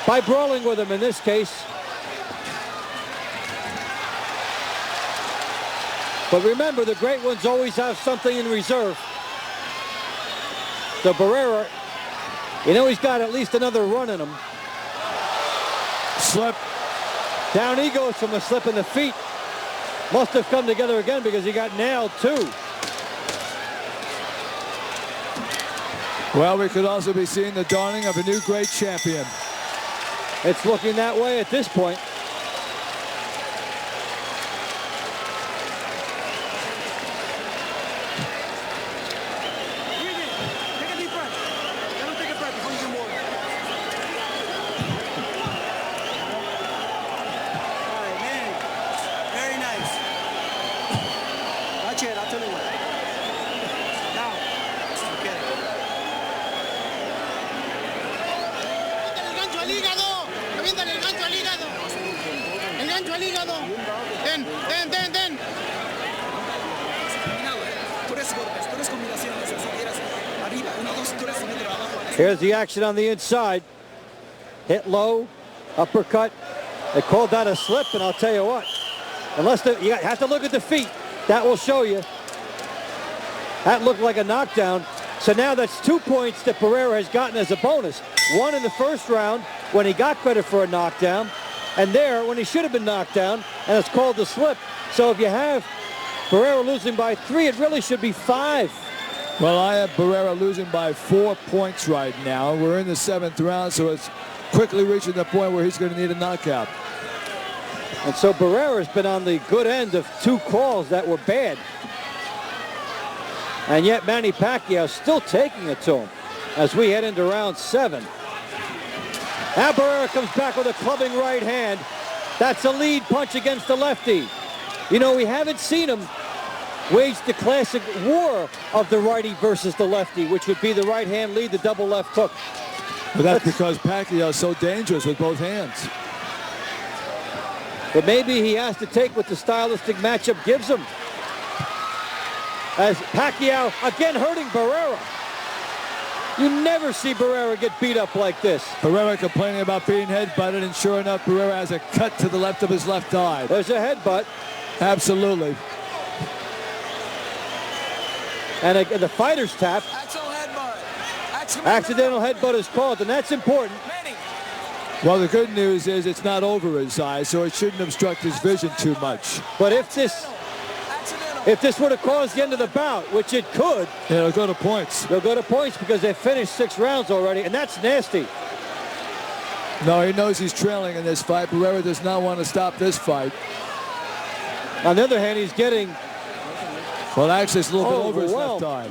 by brawling with him in this case. But remember, the great ones always have something in reserve. So Barrera, you know he's got at least another run in him. Slip. Down he goes from a slip in the feet. Must have come together again because he got nailed too. Well, we could also be seeing the dawning of a new great champion. It's looking that way at this point. Here's the action on the inside. Hit low, uppercut. They called that a slip, and I'll tell you what. You have to look at the feet. That will show you. That looked like a knockdown. So now that's 2 points that Barrera has gotten as a bonus. One in the first round when he got credit for a knockdown, and there when he should have been knocked down, and it's called a slip. So if you have Barrera losing by 3, it really should be 5. Well, I have Barrera losing by 4 points right now. We're in the 7th round, so it's quickly reaching the point where he's going to need a knockout. And so Barrera's been on the good end of 2 calls that were bad. And yet Manny Pacquiao still taking it to him as we head into round 7. Now Barrera comes back with a clubbing right hand. That's a lead punch against the lefty. You know, we haven't seen him wage the classic war of the righty versus the lefty, which would be the right hand lead, the double left hook. But that's because Pacquiao is so dangerous with both hands. But maybe he has to take what the stylistic matchup gives him. As Pacquiao again hurting Barrera. You never see Barrera get beat up like this. Barrera complaining about being headbutted, and sure enough, Barrera has a cut to the left of his left eye. There's a headbutt. Absolutely. And the fighter's tap. Accidental headbutt is called, and that's important. Well, the good news is it's not over his eye, so it shouldn't obstruct his vision too much. But if this would have caused the end of the bout, which it could, it'll go to points. They'll go to points because they finished 6 rounds already, and that's nasty. No, he knows he's trailing in this fight. Barrera does not want to stop this fight. On the other hand, he's getting... Well, actually, it's a little bit over his left eye.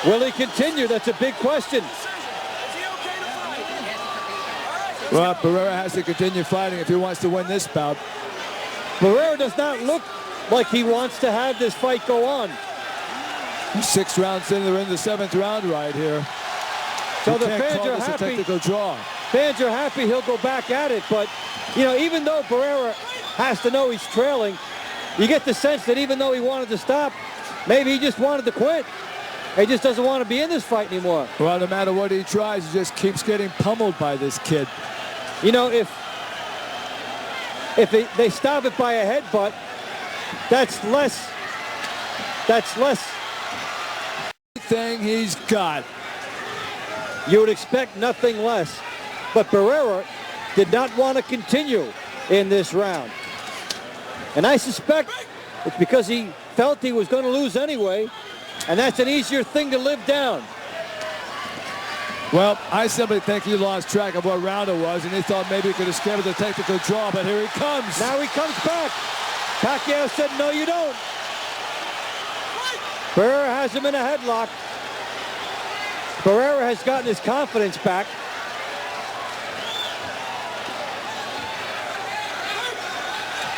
Will he continue? That's a big question. Well, Barrera has to continue fighting if he wants to win this bout. Barrera does not look like he wants to have this fight go on. 6 rounds in, they're in the 7th round right here. So the fans are happy. A technical draw. Fans are happy he'll go back at it, but you know, even though Barrera has to know he's trailing, you get the sense that even though he wanted to stop, maybe he just wanted to quit. He just doesn't want to be in this fight anymore. Well, no matter what he tries, he just keeps getting pummeled by this kid. You know, if they stop it by a headbutt, that's less thing he's got. You would expect nothing less. But Barrera did not want to continue in this round. And I suspect it's because he felt he was going to lose anyway, and that's an easier thing to live down. Well, I simply think he lost track of what round it was, and he thought maybe he could escape with a technical draw, but here he comes. Now he comes back. Pacquiao said, no, you don't. Barrera has him in a headlock. Barrera has gotten his confidence back.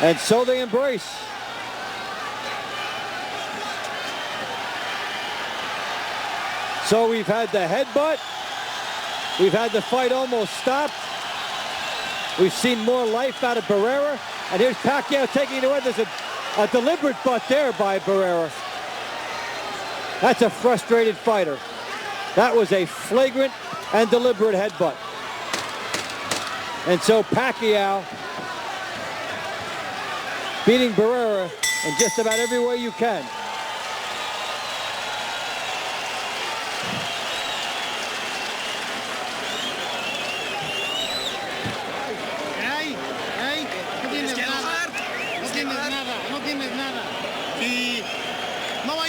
And so they embrace. So we've had the headbutt. We've had the fight almost stopped. We've seen more life out of Barrera. And here's Pacquiao taking it away. There's a deliberate butt there by Barrera. That's a frustrated fighter. That was a flagrant and deliberate headbutt. And so Pacquiao beating Barrera in just about every way you can.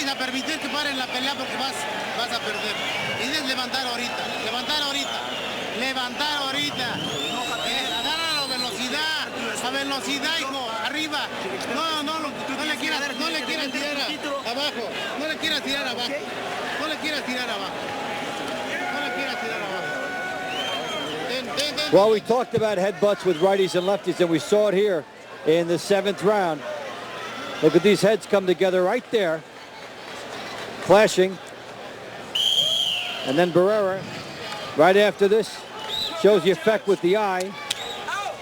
A permitir que paren la pelea porque vas a perder. Tienes levantar ahorita, levantar ahorita, levantar ahorita. Agarra la velocidad, hijo, arriba. No le quieras tirar abajo, no le quieras tirar abajo, no le quieras tirar abajo, no le quieras tirar abajo. Well, we talked about headbutts with righties and lefties, and we saw it here in the 7th round. Look at these heads come together right there. Clashing. And then Barrera, right after this, shows the effect with the eye.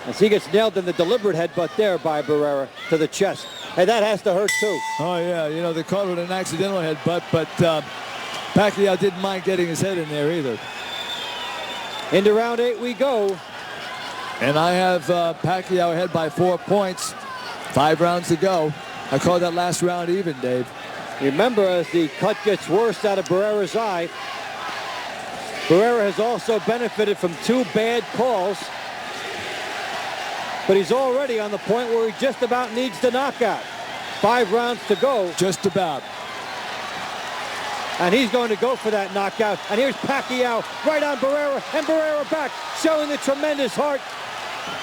As he gets nailed in the deliberate headbutt there by Barrera to the chest. Hey, that has to hurt too. Oh, yeah. You know, they called it an accidental headbutt, but Pacquiao didn't mind getting his head in there either. Into round 8 we go. And I have Pacquiao ahead by 4 points. 5 rounds to go. I called that last round even, Dave. Remember, as the cut gets worse out of Barrera's eye, Barrera has also benefited from 2 bad calls, but he's already on the point where he just about needs the knockout. 5 rounds to go. Just about. And he's going to go for that knockout. And here's Pacquiao right on Barrera, and Barrera back, showing the tremendous heart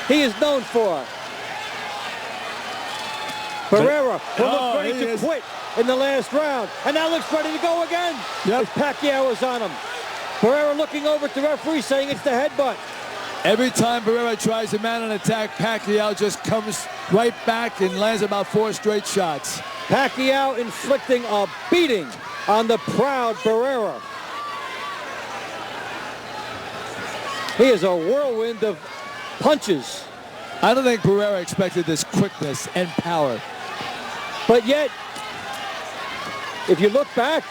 he is known for. Barrera will look ready to quit in the last round, and now looks ready to go again. Yep. As Pacquiao is on him. Barrera looking over at the referee, saying it's the headbutt. Every time Barrera tries to mount an attack, Pacquiao just comes right back and lands about 4 straight shots. Pacquiao inflicting a beating on the proud Barrera. He is a whirlwind of punches. I don't think Barrera expected this quickness and power. But yet, if you look back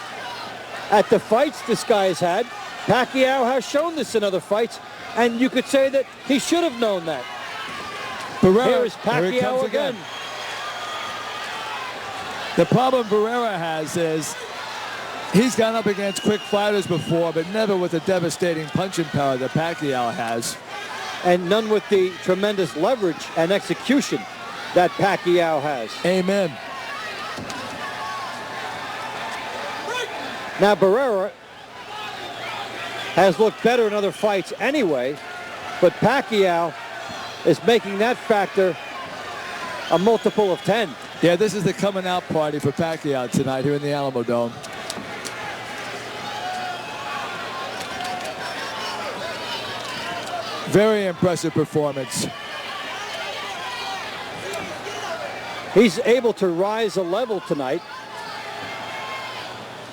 at the fights this guy has had, Pacquiao has shown this in other fights, and you could say that he should have known that. Barrera, here is Pacquiao again. The problem Barrera has is he's gone up against quick fighters before, but never with the devastating punching power that Pacquiao has. And none with the tremendous leverage and execution that Pacquiao has. Amen. Now Barrera has looked better in other fights anyway, but Pacquiao is making that factor a multiple of 10. Yeah, this is the coming out party for Pacquiao tonight here in the Alamo Dome. Very impressive performance. He's able to rise a level tonight.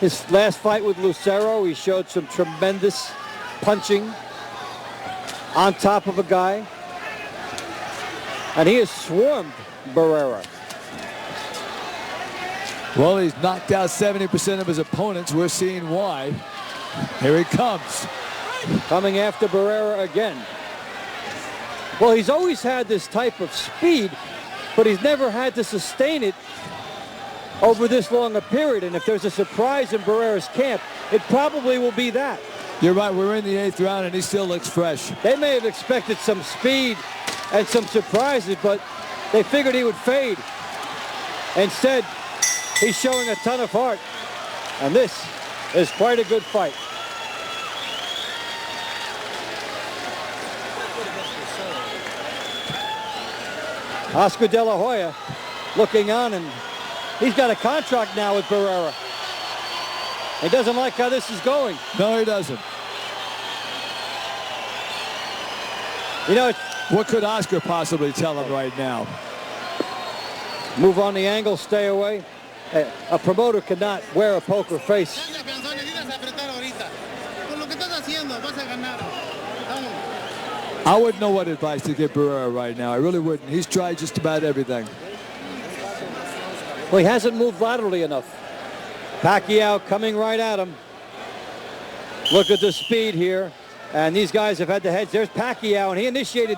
His last fight with Lucero, he showed some tremendous punching on top of a guy. And he has swarmed Barrera. Well, he's knocked out 70% of his opponents. We're seeing why. Here he comes. Coming after Barrera again. Well, he's always had this type of speed, but he's never had to sustain it over this long a period. And if there's a surprise in Barrera's camp, it probably will be that. You're right. We're in the 8th round, and he still looks fresh. They may have expected some speed and some surprises, but they figured he would fade. Instead, he's showing a ton of heart. And this is quite a good fight. Oscar De La Hoya looking on, and he's got a contract now with Barrera. He doesn't like how this is going. No, he doesn't. You know, what could Oscar possibly tell him right now? Move on the angle, stay away. A promoter cannot wear a poker face. I wouldn't know what advice to give Barrera right now. I really wouldn't. He's tried just about everything. Well, he hasn't moved laterally enough. Pacquiao coming right at him. Look at the speed here. And these guys have had the heads. There's Pacquiao, and he initiated